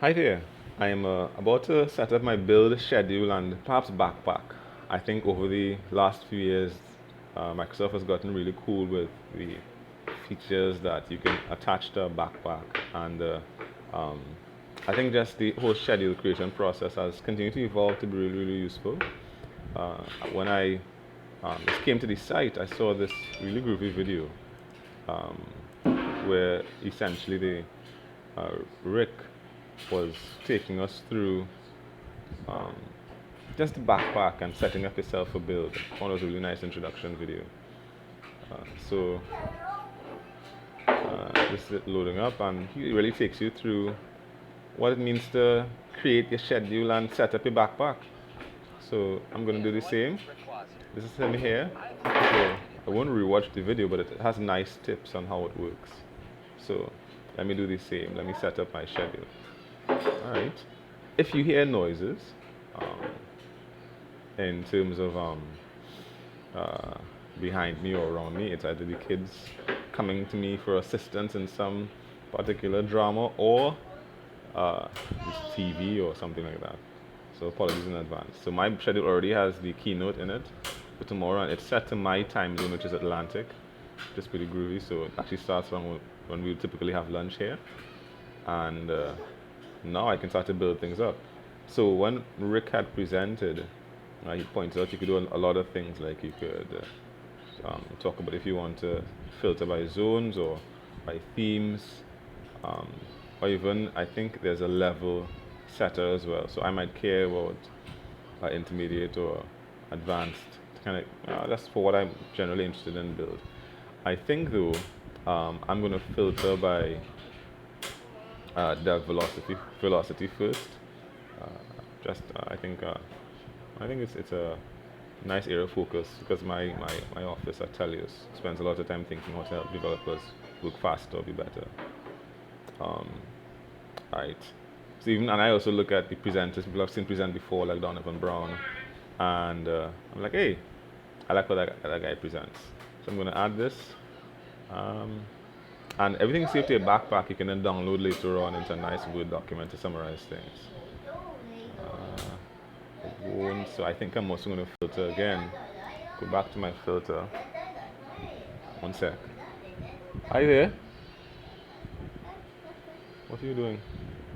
Hi there. I am about to set up my build schedule and perhaps backpack. I think over the last few years, Microsoft has gotten really cool with the features that you can attach to a backpack, and um, I think just the whole schedule creation process has continued to evolve to be really, really useful. Uh, when I just came to the site, I saw this really groovy video um, where essentially Rick was taking us through um, just the backpack and setting up yourself for build. One was a really nice introduction video. This is it loading up, and he really takes you through what it means to create your schedule and set up your backpack. So I'm going to do the same. This is him here. So I won't rewatch the video, but it has nice tips on how it works. So let me do the same. Let me set up my schedule. All right. If you hear noises, um, in terms of uh, behind me or around me, it's either the kids coming to me for assistance in some particular drama or this TV or something like that. So apologies in advance. So my schedule already has the keynote in it for tomorrow, and it's set to my time zone, which is Atlantic, which is pretty groovy. So it actually starts when we typically have lunch here, and now I can start to build things up. So when Rick had presented, he pointed out you could do a lot of things, like you could talk about if you want to filter by zones or by themes, um, or even I think there's a level setter as well. So I might care about intermediate or advanced. Kind of that's for what I'm generally interested in build. I think though I'm going to filter by dev velocity first. Uh, just I think it's a nice area of focus because my office at Telius spends a lot of time thinking how to help developers work faster or be better. Um, right. So even and I also look at the presenters people I've seen present before, like Donovan Brown, and I'm like, hey, I like what that guy presents. So I'm gonna add this, um, and everything saved to your backpack. You can then download later on into a nice Word document to summarize things. Won't, so I think I'm also gonna filter again. Go back to my filter. One sec. Are you there? What are you doing?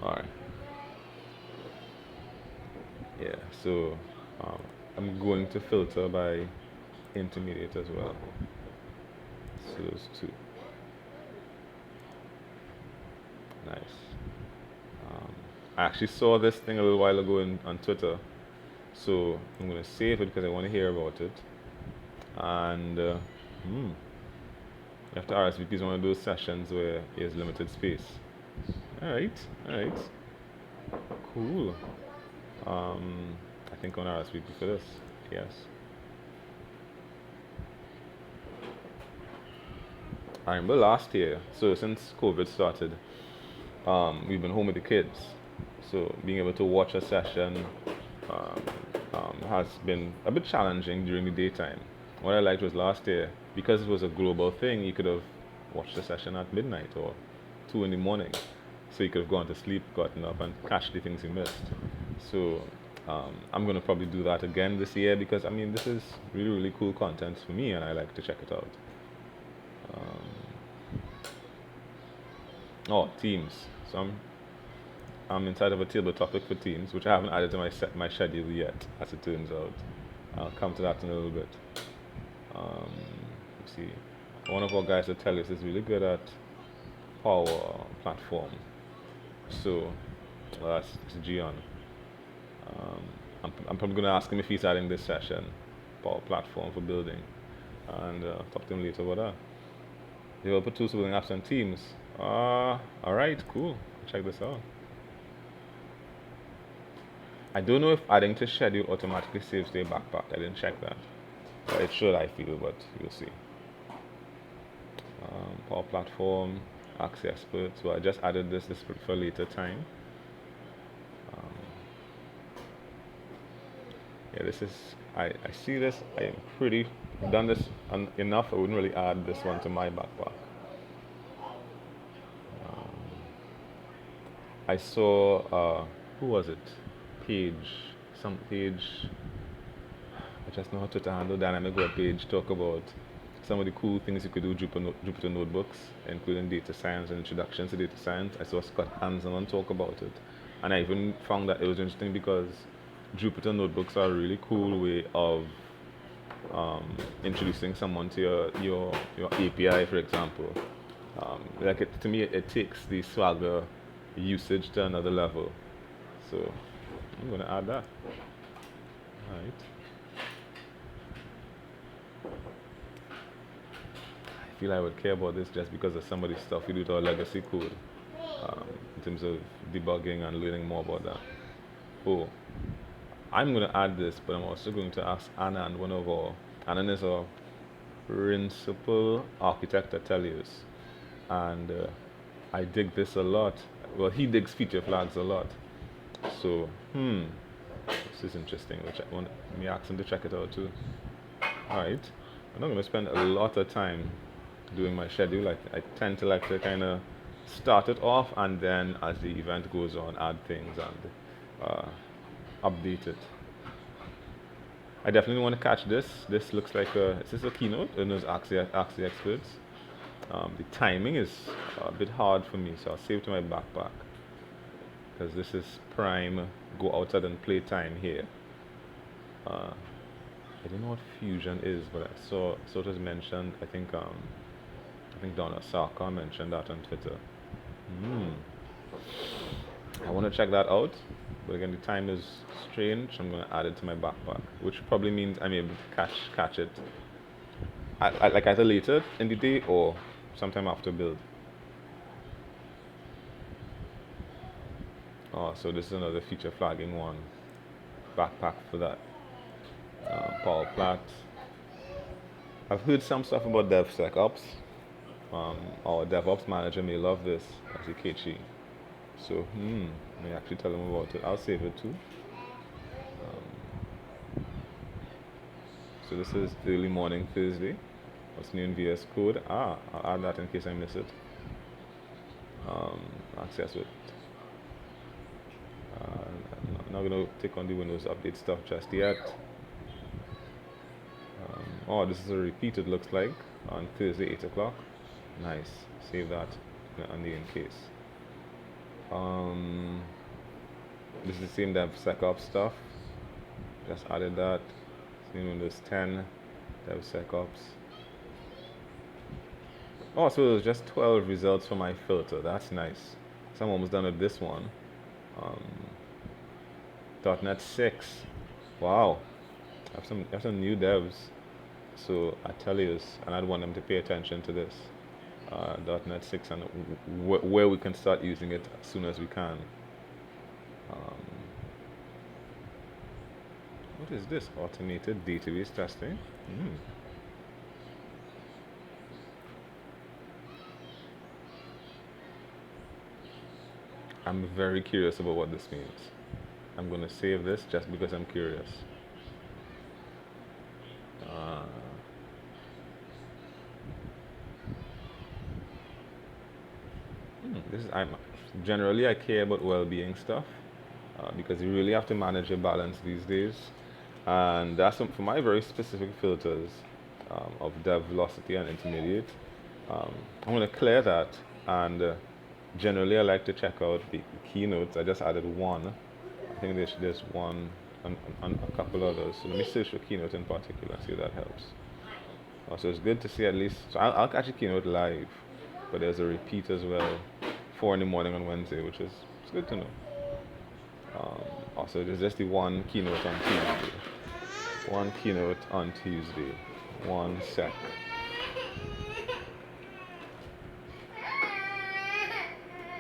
Alright. Yeah, so um, I'm going to filter by intermediate as well. So those two. Nice. Um, I actually saw this thing a little while ago on Twitter. So I'm going to save it because I want to hear about it. And you have to RSVP is one of those sessions where there's limited space. Alright, alright. Cool. I think I'm going to RSVP for this. Yes. I remember last year, so since COVID started, we've been home with the kids. So being able to watch a session um, has been a bit challenging during the daytime. What I liked was last year, because it was a global thing, you could have watched the session at midnight or 2 in the morning. So you could have gone to sleep, gotten up, and catch the things you missed. So I'm going to probably do that again this year because, I mean, this is really, really cool content for me, and I like to check it out. Oh, Teams. So I'm inside of a table topic for Teams, which I haven't added to my schedule yet, as it turns out. I'll come to that in a little bit. Let's see. One of our guys at Telus is really good at Power Platform. So that's Gian. I'm probably going to ask him if he's adding this session, Power Platform for building, and talk to him later about that. Developer tools for building apps and teams. Alright, cool. Check this out. I don't know if adding to schedule automatically saves their backpack. I didn't check that. But it should, I feel, but you'll see. Power Platform, Access Expert. So I just added this for later time. Yeah, this is, I see this, I am pretty, done this enough, I wouldn't really add this one to my backpack. I saw, who was it? Page, some page, I just know how Twitter handle dynamic web page talk about some of the cool things you could do with Jupyter notebooks, including data science and introductions to data science. I saw Scott Hanselman talk about it, and I even found that it was interesting because Jupyter notebooks are a really cool way of introducing someone to your API, for example. To me, it takes the Swagger usage to another level. So I'm gonna add that. All right. I feel I would care about this just because of some of the stuff we do to our legacy code, in terms of debugging and learning more about that. Oh, I'm going to add this, but I'm also going to ask Anand, Anand is our principal architect at Telios, and I dig this a lot. Well, he digs feature flags a lot. So, this is interesting. Let me ask him to check it out too. Alright, I'm not going to spend a lot of time doing my schedule. I tend to like to kind of start it off, and then as the event goes on, add things and update it. I definitely want to catch this. This looks like is this a keynote? It knows Ask the Experts. The timing is a bit hard for me, so I'll save to my backpack because this is prime go outside and play time here. I don't know what fusion is, but I saw it was mentioned. I think Donna Sarkar mentioned that on Twitter. I want to check that out, but again, the time is strange. I'm going to add it to my backpack, which probably means I'm able to catch it like either later in the day or sometime after build. Oh, so this is another feature flagging one. Backpack for that. Power Plat. I've heard some stuff about DevSecOps. Our DevOps manager may love this, actually Kechi. So, let me actually tell him about it. I'll save it too. So this is early morning Thursday. What's new in VS Code? I'll add that in case I miss it. Access it. I'm not going to take on the Windows Update stuff just yet. Oh, this is a repeat, it looks like, on Thursday, 8 o'clock. Nice. Save that on the in case. This is the same DevSecOps stuff. Just added that. Same Windows 10, DevSecOps. Oh, so it was just 12 results for my filter. That's nice. So I'm almost done with this one. .NET 6. Wow. I have some new devs. So I tell you this, and I'd want them to pay attention to this. .NET 6 and where we can start using it as soon as we can. What is this? Automated database testing? I'm very curious about what this means. I'm going to save this just because I'm curious. Generally I care about well-being stuff because you really have to manage your balance these days, and that's for my very specific filters of dev velocity and intermediate. I'm going to clear that, and generally I like to check out the keynotes. I just added one. I think there's one and a couple others. So let me search for keynote in particular and see if that helps. So it's good to see at least. So I'll catch a keynote live, but there's a repeat as well, 4 in the morning on Wednesday, which is it's good to know. Also, there's just the one keynote on Tuesday. One keynote on Tuesday. 1 sec.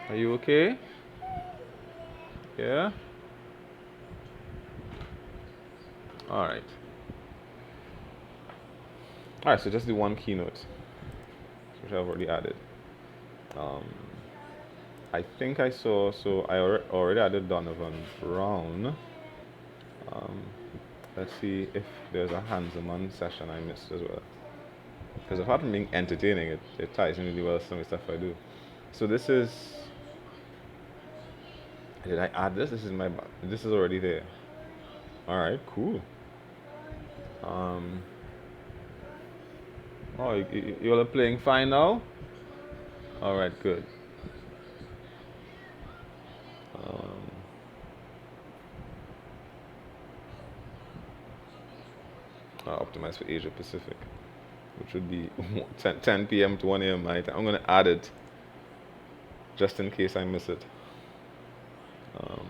Are you okay? Yeah? Alright. Alright, so just the one keynote, which I've already added. I think I saw, so I already added Donovan Brown. Let's see if there's a hands-on session I missed as well. Because apart from being entertaining, it ties in really well with some of the stuff I do. So this is Did I add this? This is already there. All right, cool. Um, oh, you all are playing fine now? All right, good. Um, optimize for Asia Pacific, which would be 10 p.m. to 1 a.m. my time. I'm going to add it just in case I miss it. Um,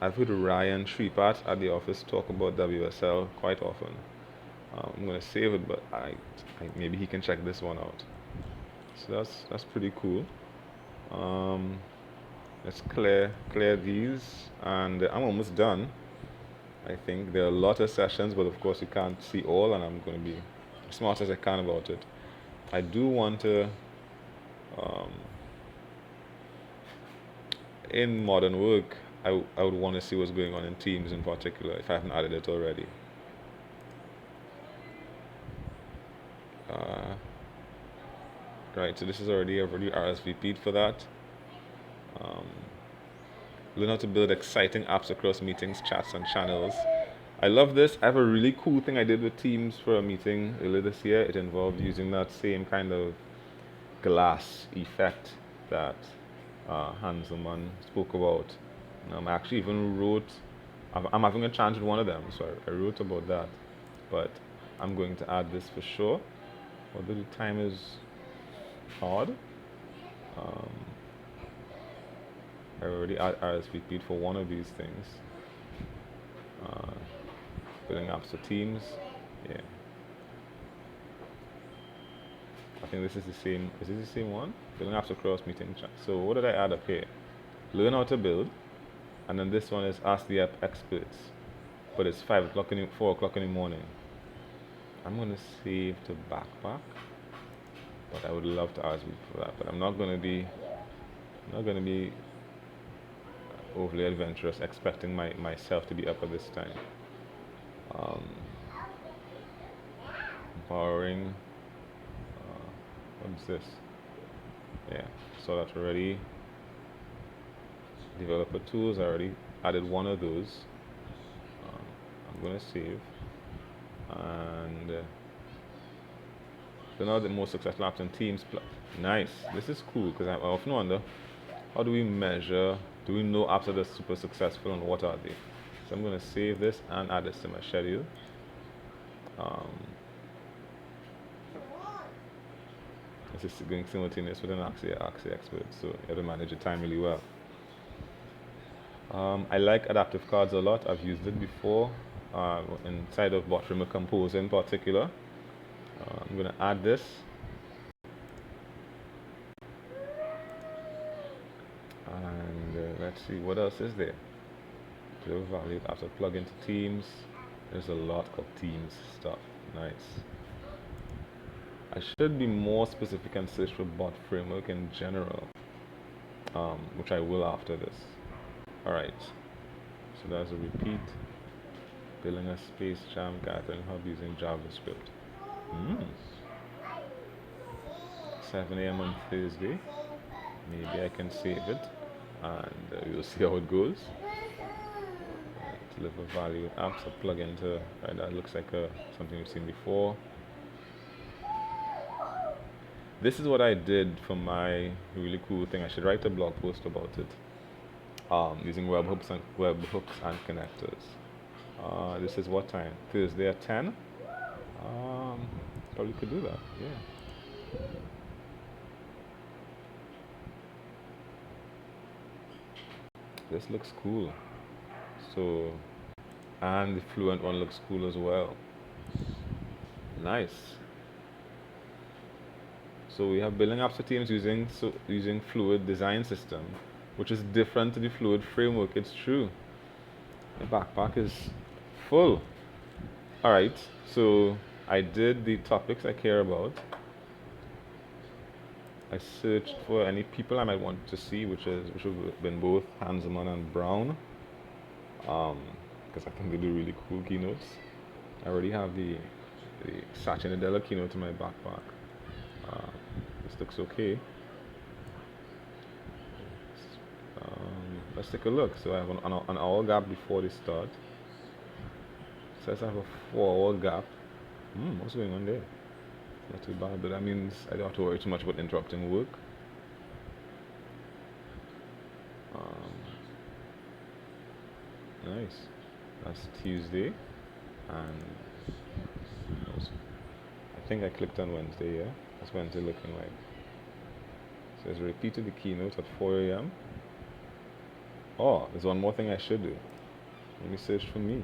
I've heard Ryan Shripart at the office talk about WSL quite often. I'm going to save it, but maybe he can check this one out. So that's pretty cool. Um, let's clear these, and I'm almost done. I think there are a lot of sessions, but of course you can't see all, and I'm going to be as smart as I can about it. I do want to, um, in modern work, I would want to see what's going on in Teams in particular, if I haven't added it already. Uh, right, so this is already, I've already RSVP'd for that. Um, learn how to build exciting apps across meetings, chats, and channels. I love this. I have a really cool thing I did with Teams for a meeting earlier this year. It involved using that same kind of glass effect that Hanselman spoke about. I actually even wrote, I'm having a chance with one of them, so I wrote about that. But I'm going to add this for sure. Although the time is hard. I already RSVP'd for one of these things. Building apps for Teams. Yeah. I think this is the same. Is this the same one? Building apps across meeting chat. So what did I add up here? Learn how to build. And then this one is ask the app experts. But it's 4 o'clock in the morning. I'm gonna save to backpack. But I would love to RSVP for that. But I'm not gonna be overly adventurous expecting myself to be up at this time. Borrowing. What's this? Yeah, saw that already. Developer tools, I already added one of those. I'm gonna save. And so now the most successful apps in Teams. Nice. This is cool because I often wonder, how do we measure? Do we know apps that are super successful and what are they? So I'm gonna save this and add this to my schedule. This is going simultaneous with an Axie expert, so you have to manage your time really well. I like adaptive cards a lot. I've used it before inside of Bot Framework Composer in particular. I'm going to add this. And let's see, what else is there? Deliver value after plug into Teams. There's a lot of Teams stuff. Nice. I should be more specific and search for Bot Framework in general, which I will after this. Alright, so that's a repeat. Building a space jam gathering hub using JavaScript. 7 a.m. on Thursday. Maybe I can save it and we'll see how it goes. Deliver value with apps, a plug into, right, that looks like something we've seen before. This is what I did for my really cool thing. I should write a blog post about it. Using webhooks and connectors. This is what time? Thursday at 10. Probably could do that. Yeah. This looks cool. So, and the Fluent one looks cool as well. Nice. So we have building apps for Teams using Fluid design system, which is different to the Fluid framework. It's true. The backpack is full. All right. So I did the topics I care about. I searched for any people I might want to see, which have been both Hanselman and Brown, because I think they do really cool keynotes. I already have the Satya Nadella keynote in my backpack. This looks okay. let's take a look. So I have an hour gap before the start. So I have a 4 hour gap. What's going on there? Not too bad, but that means I don't have to worry too much about interrupting work. Um, nice. That's Tuesday, and I think I clicked on Wednesday. Yeah, that's Wednesday looking like. So it's repeated the keynote at 4 a.m. Oh, there's one more thing I should do. Let me search for me.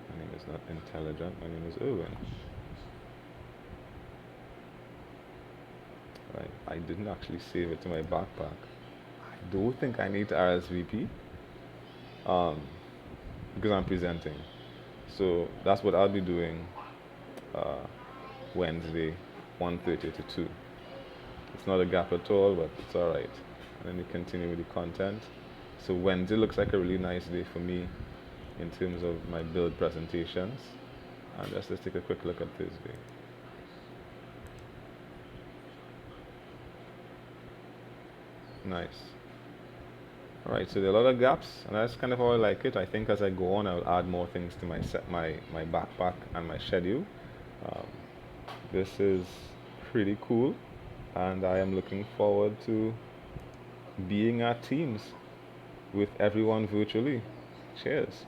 My name is not intelligent. My name is Irwin. Right. I didn't actually save it to my backpack. I don't think I need to RSVP because I'm presenting. So that's what I'll be doing uh, Wednesday, 1:30 to 2. It's not a gap at all, but it's all right. And then we continue with the content. So Wednesday looks like a really nice day for me in terms of my build presentations. And let's just take a quick look at Thursday. Nice. All right, so there are a lot of gaps, and that's kind of how I like it. I think as I go on, I'll add more things to my backpack and my schedule. Um, this is pretty cool, and I am looking forward to being at Teams with everyone virtually. Cheers.